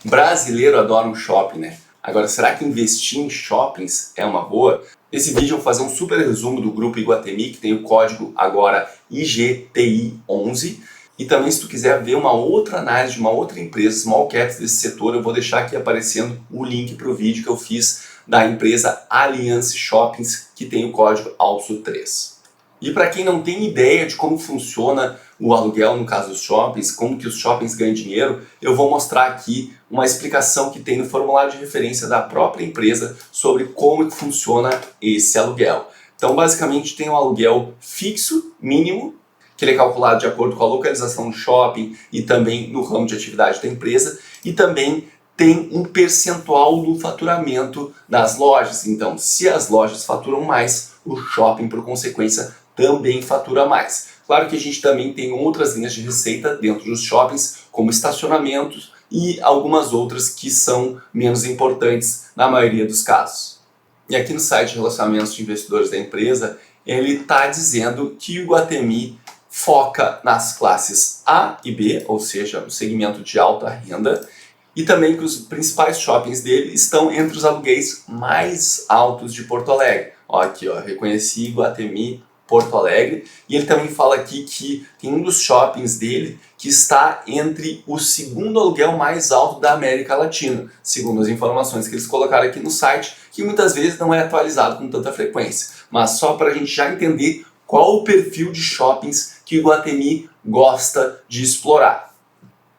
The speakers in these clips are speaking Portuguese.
Brasileiro adora um shopping, né? Agora, será que investir em shoppings é uma boa? Nesse vídeo eu vou fazer um super resumo do grupo Iguatemi, que tem o código agora IGTI11. E também, se tu quiser ver uma outra análise de uma outra empresa, small caps desse setor, eu vou deixar aqui aparecendo o link para o vídeo que eu fiz da empresa Allianz Shoppings, que tem o código ALSO3. E para quem não tem ideia de como funciona o aluguel no caso dos shoppings, como que os shoppings ganham dinheiro, eu vou mostrar aqui uma explicação que tem no formulário de referência da própria empresa sobre como que funciona esse aluguel. Então, basicamente, tem um aluguel fixo, mínimo, que ele é calculado de acordo com a localização do shopping e também no ramo de atividade da empresa, e também tem um percentual do faturamento das lojas. Então, se as lojas faturam mais, o shopping, por consequência, também fatura mais. Claro que a gente também tem outras linhas de receita dentro dos shoppings, como estacionamentos e algumas outras que são menos importantes na maioria dos casos. E aqui no site de relacionamentos de investidores da empresa, ele está dizendo que o Iguatemi foca nas classes A e B, ou seja, no segmento de alta renda, e também que os principais shoppings dele estão entre os aluguéis mais altos de Porto Alegre. Ó, aqui, ó, reconheci Iguatemi Porto Alegre, e ele também fala aqui que tem um dos shoppings dele que está entre o segundo aluguel mais alto da América Latina, segundo as informações que eles colocaram aqui no site, que muitas vezes não é atualizado com tanta frequência, mas só para a gente já entender qual o perfil de shoppings que o Iguatemi gosta de explorar.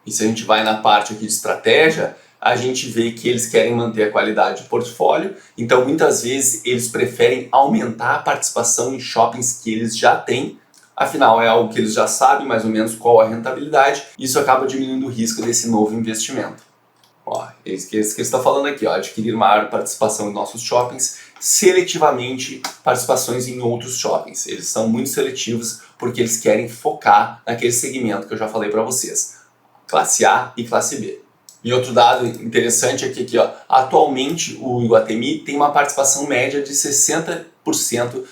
E se a gente vai na parte aqui de estratégia, a gente vê que eles querem manter a qualidade de portfólio, então muitas vezes eles preferem aumentar a participação em shoppings que eles já têm, afinal é algo que eles já sabem mais ou menos qual a rentabilidade, e isso acaba diminuindo o risco desse novo investimento. Ó, isso que eles estão falando aqui, ó, adquirir maior participação em nossos shoppings, seletivamente participações em outros shoppings. Eles são muito seletivos porque eles querem focar naquele segmento que eu já falei para vocês, classe A e classe B. E outro dado interessante é que aqui, ó, atualmente o Iguatemi tem uma participação média de 60%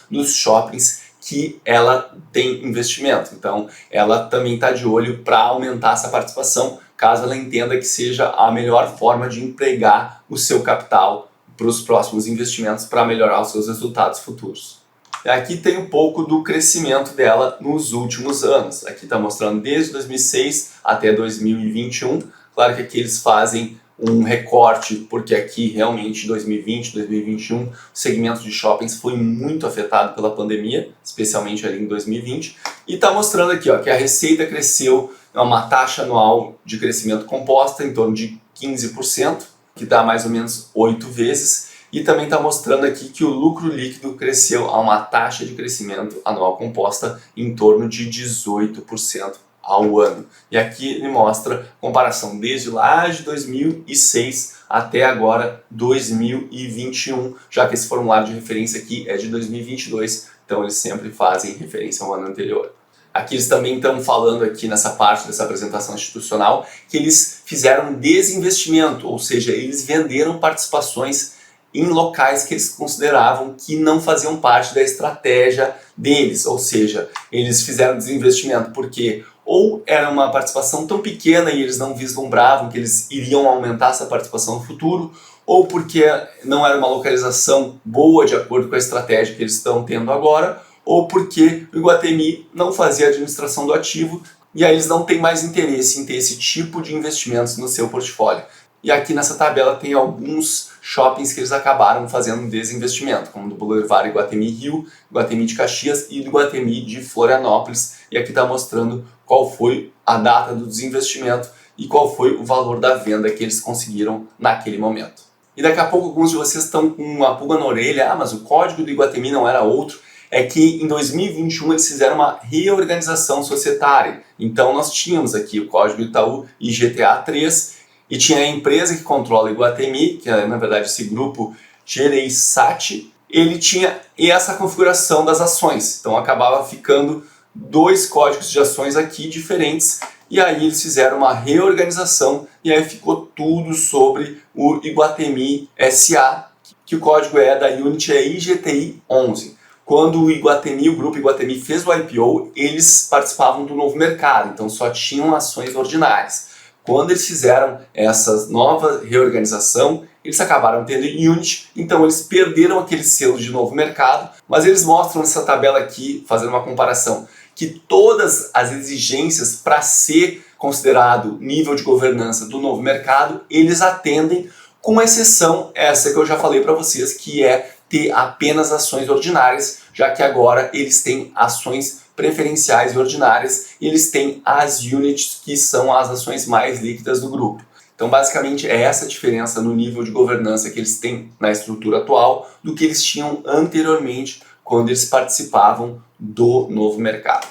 nos shoppings que ela tem investimento. Então, ela também está de olho para aumentar essa participação, caso ela entenda que seja a melhor forma de empregar o seu capital para os próximos investimentos para melhorar os seus resultados futuros. Aqui tem um pouco do crescimento dela nos últimos anos. Aqui está mostrando desde 2006 até 2021. Claro que aqui eles fazem um recorte, porque aqui realmente 2020, 2021, o segmento de shoppings foi muito afetado pela pandemia, especialmente ali em 2020. E está mostrando aqui, ó, que a receita cresceu uma taxa anual de crescimento composta em torno de 15%, que dá mais ou menos 8 vezes. E também está mostrando aqui que o lucro líquido cresceu a uma taxa de crescimento anual composta em torno de 18% ao ano. E aqui ele mostra comparação desde lá de 2006 até agora 2021, já que esse formulário de referência aqui é de 2022, então eles sempre fazem referência ao ano anterior. Aqui eles também estão falando aqui nessa parte dessa apresentação institucional que eles fizeram um desinvestimento, ou seja, eles venderam participações em locais que eles consideravam que não faziam parte da estratégia deles, ou seja, eles fizeram desinvestimento porque ou era uma participação tão pequena e eles não vislumbravam que eles iriam aumentar essa participação no futuro, ou porque não era uma localização boa de acordo com a estratégia que eles estão tendo agora, ou porque o Iguatemi não fazia administração do ativo e aí eles não têm mais interesse em ter esse tipo de investimentos no seu portfólio. E aqui nessa tabela tem alguns shoppings que eles acabaram fazendo um desinvestimento, como do Boulevard Iguatemi Rio, Iguatemi de Caxias e do Iguatemi de Florianópolis. E aqui está mostrando qual foi a data do desinvestimento e qual foi o valor da venda que eles conseguiram naquele momento. E daqui a pouco alguns de vocês estão com uma pulga na orelha, mas o código do Iguatemi não era outro. É que em 2021 eles fizeram uma reorganização societária. Então nós tínhamos aqui o código Itaú IGTA3, e tinha a empresa que controla o Iguatemi, que é na verdade esse grupo Gereissati, ele tinha essa configuração das ações. Então acabava ficando dois códigos de ações aqui diferentes, e aí eles fizeram uma reorganização, e aí ficou tudo sobre o Iguatemi SA, que o código da Unity é IGTI11. Quando o Iguatemi, o grupo Iguatemi fez o IPO, eles participavam do novo mercado, então só tinham ações ordinárias. Quando eles fizeram essa nova reorganização, eles acabaram tendo unit, então eles perderam aquele selo de novo mercado, mas eles mostram nessa tabela aqui, fazendo uma comparação, que todas as exigências para ser considerado nível de governança do novo mercado, eles atendem, com exceção essa que eu já falei para vocês, que é ter apenas ações ordinárias, já que agora eles têm ações preferenciais e ordinárias, e eles têm as units, que são as ações mais líquidas do grupo. Então, basicamente, é essa a diferença no nível de governança que eles têm na estrutura atual do que eles tinham anteriormente quando eles participavam do novo mercado.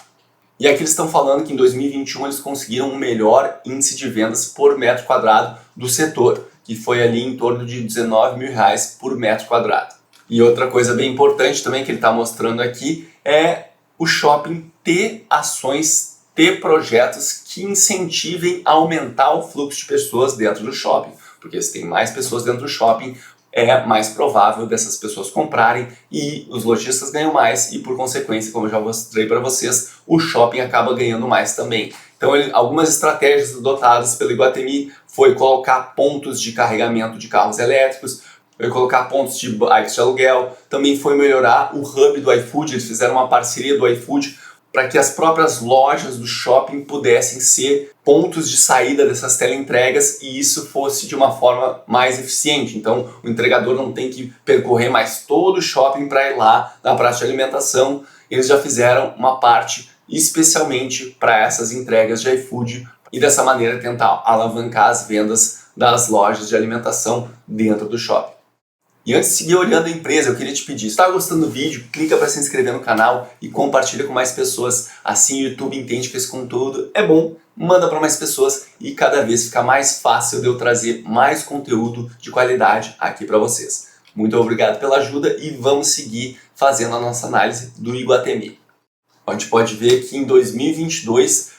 E aqui eles estão falando que em 2021 eles conseguiram um melhor índice de vendas por metro quadrado do setor, que foi ali em torno de R$19 mil por metro quadrado. E outra coisa bem importante também que ele está mostrando aqui é o shopping ter ações, ter projetos que incentivem a aumentar o fluxo de pessoas dentro do shopping. Porque se tem mais pessoas dentro do shopping, é mais provável dessas pessoas comprarem e os lojistas ganham mais e, por consequência, como eu já mostrei para vocês, o shopping acaba ganhando mais também. Então, algumas estratégias adotadas pelo Iguatemi foi colocar pontos de carregamento de carros elétricos, foi colocar pontos de bikes de aluguel, também foi melhorar o hub do iFood, eles fizeram uma parceria do iFood para que as próprias lojas do shopping pudessem ser pontos de saída dessas teleentregas e isso fosse de uma forma mais eficiente. Então, o entregador não tem que percorrer mais todo o shopping para ir lá na praça de alimentação. Eles já fizeram uma parte especialmente para essas entregas de iFood e dessa maneira tentar alavancar as vendas das lojas de alimentação dentro do shopping. E antes de seguir olhando a empresa, eu queria te pedir, se está gostando do vídeo, clica para se inscrever no canal e compartilha com mais pessoas. Assim o YouTube entende que esse conteúdo é bom, manda para mais pessoas e cada vez fica mais fácil de eu trazer mais conteúdo de qualidade aqui para vocês. Muito obrigado pela ajuda e vamos seguir fazendo a nossa análise do Iguatemi. A gente pode ver que em 2022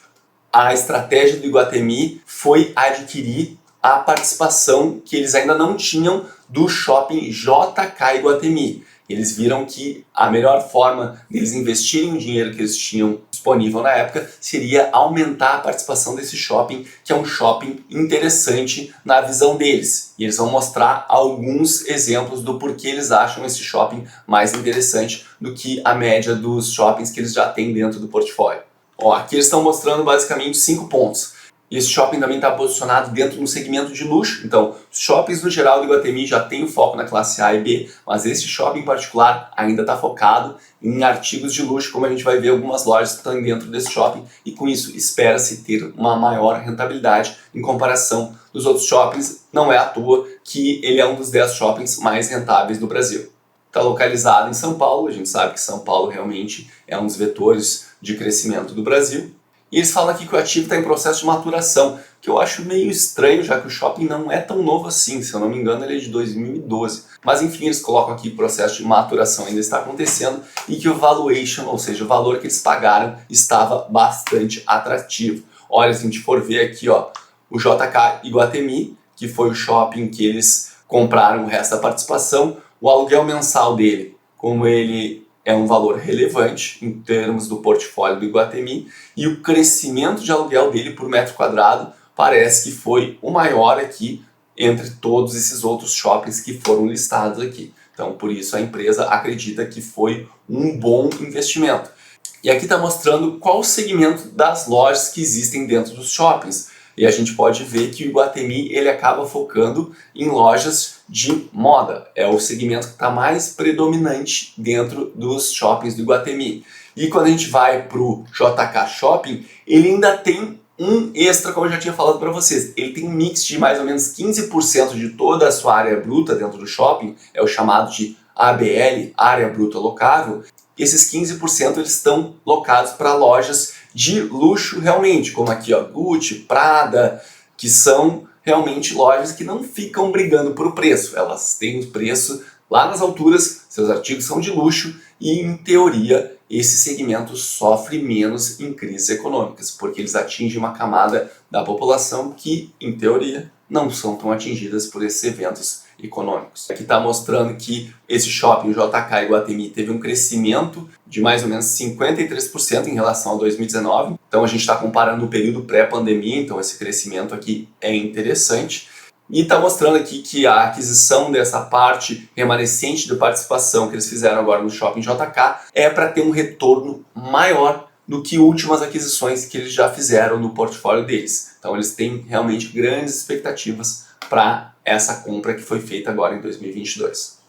a estratégia do Iguatemi foi adquirir a participação que eles ainda não tinham do shopping JK Iguatemi. Eles viram que a melhor forma deles investirem o dinheiro que eles tinham disponível na época seria aumentar a participação desse shopping, que é um shopping interessante na visão deles. E eles vão mostrar alguns exemplos do porquê eles acham esse shopping mais interessante do que a média dos shoppings que eles já têm dentro do portfólio. Ó, aqui eles estão mostrando basicamente 5 pontos. Esse shopping também está posicionado dentro de um segmento de luxo, então os shoppings no geral do Iguatemi já tem o foco na classe A e B, mas esse shopping em particular ainda está focado em artigos de luxo, como a gente vai ver algumas lojas que estão dentro desse shopping, e com isso espera-se ter uma maior rentabilidade em comparação dos outros shoppings. Não é à toa que ele é um dos 10 shoppings mais rentáveis do Brasil. Está localizado em São Paulo, a gente sabe que São Paulo realmente é um dos vetores de crescimento do Brasil. E eles falam aqui que o ativo está em processo de maturação, que eu acho meio estranho, já que o shopping não é tão novo assim, se eu não me engano ele é de 2012. Mas enfim, eles colocam aqui que o processo de maturação ainda está acontecendo e que o valuation, ou seja, o valor que eles pagaram, estava bastante atrativo. Olha, se a gente for ver aqui, ó, o JK Iguatemi, que foi o shopping que eles compraram o resto da participação, o aluguel mensal dele, como ele é um valor relevante em termos do portfólio do Iguatemi, e o crescimento de aluguel dele por metro quadrado parece que foi o maior aqui entre todos esses outros shoppings que foram listados aqui. Então, por isso a empresa acredita que foi um bom investimento. E aqui está mostrando qual o segmento das lojas que existem dentro dos shoppings. E a gente pode ver que o Iguatemi ele acaba focando em lojas de moda. É o segmento que está mais predominante dentro dos shoppings do Iguatemi. E quando a gente vai para o JK Shopping, ele ainda tem um extra, como eu já tinha falado para vocês. Ele tem um mix de mais ou menos 15% de toda a sua área bruta dentro do shopping, é o chamado de ABL, área bruta locável. Esses 15% eles estão locados para lojas de luxo realmente, como aqui ó, Gucci, Prada, que são realmente lojas que não ficam brigando por preço. Elas têm o preço lá nas alturas, seus artigos são de luxo e, em teoria, esse segmento sofre menos em crises econômicas, porque eles atingem uma camada da população que, em teoria, não são tão atingidas por esses eventos econômicos. Aqui está mostrando que esse shopping, o JK Iguatemi, teve um crescimento de mais ou menos 53% em relação a 2019. Então a gente está comparando o período pré-pandemia, então esse crescimento aqui é interessante. E está mostrando aqui que a aquisição dessa parte remanescente de participação que eles fizeram agora no Shopping JK é para ter um retorno maior do que últimas aquisições que eles já fizeram no portfólio deles. Então eles têm realmente grandes expectativas para essa compra que foi feita agora em 2022.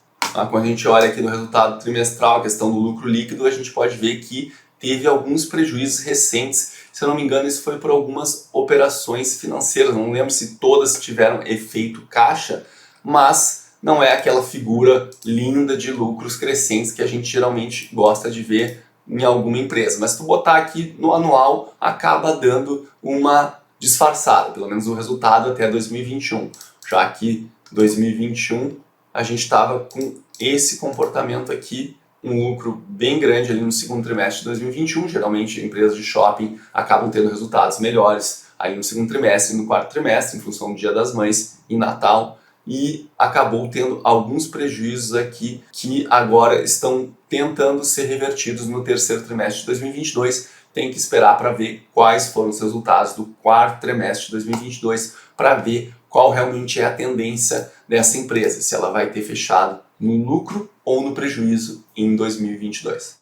Quando a gente olha aqui no resultado trimestral, a questão do lucro líquido, a gente pode ver que teve alguns prejuízos recentes. Se eu não me engano, isso foi por algumas operações financeiras. Não lembro se todas tiveram efeito caixa, mas não é aquela figura linda de lucros crescentes que a gente geralmente gosta de ver em alguma empresa. Mas se tu botar aqui no anual, acaba dando uma disfarçada, pelo menos o resultado até 2021. Já que 2021 a gente estava com esse comportamento aqui, um lucro bem grande ali no segundo trimestre de 2021. Geralmente empresas de shopping acabam tendo resultados melhores aí no segundo trimestre e no quarto trimestre, em função do Dia das Mães e Natal, e acabou tendo alguns prejuízos aqui que agora estão tentando ser revertidos no terceiro trimestre de 2022. Tem que esperar para ver quais foram os resultados do quarto trimestre de 2022 para ver qual realmente é a tendência dessa empresa, se ela vai ter fechado no lucro ou no prejuízo em 2022.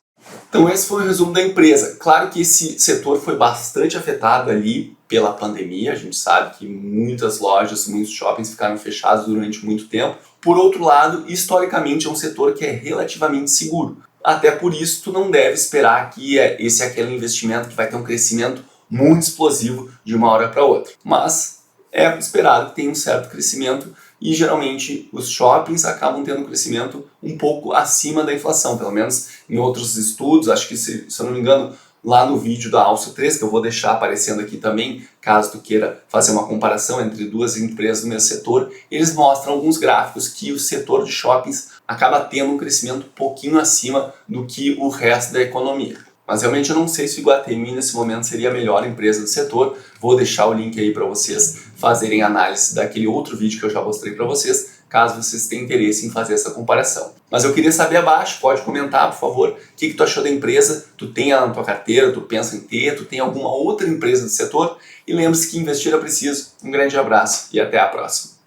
Então esse foi o resumo da empresa. Claro que esse setor foi bastante afetado ali pela pandemia, a gente sabe que muitas lojas, muitos shoppings ficaram fechados durante muito tempo. Por outro lado, historicamente é um setor que é relativamente seguro. Até por isso tu não deve esperar que esse é aquele investimento que vai ter um crescimento muito explosivo de uma hora para outra. Mas é esperado que tenha um certo crescimento e geralmente os shoppings acabam tendo um crescimento um pouco acima da inflação, pelo menos em outros estudos. Acho que, se eu não me engano, lá no vídeo da Alcio 3, que eu vou deixar aparecendo aqui também, caso tu queira fazer uma comparação entre duas empresas do mesmo setor, eles mostram alguns gráficos que o setor de shoppings acaba tendo um crescimento um pouquinho acima do que o resto da economia. Mas realmente eu não sei se o Iguatemi nesse momento seria a melhor empresa do setor. Vou deixar o link aí para vocês fazerem análise daquele outro vídeo que eu já mostrei para vocês, caso vocês tenham interesse em fazer essa comparação. Mas eu queria saber abaixo, pode comentar, por favor, o que tu achou da empresa, tu tem ela na tua carteira, tu pensa em ter, tu tem alguma outra empresa do setor? E lembre-se que investir é preciso. Um grande abraço e até a próxima.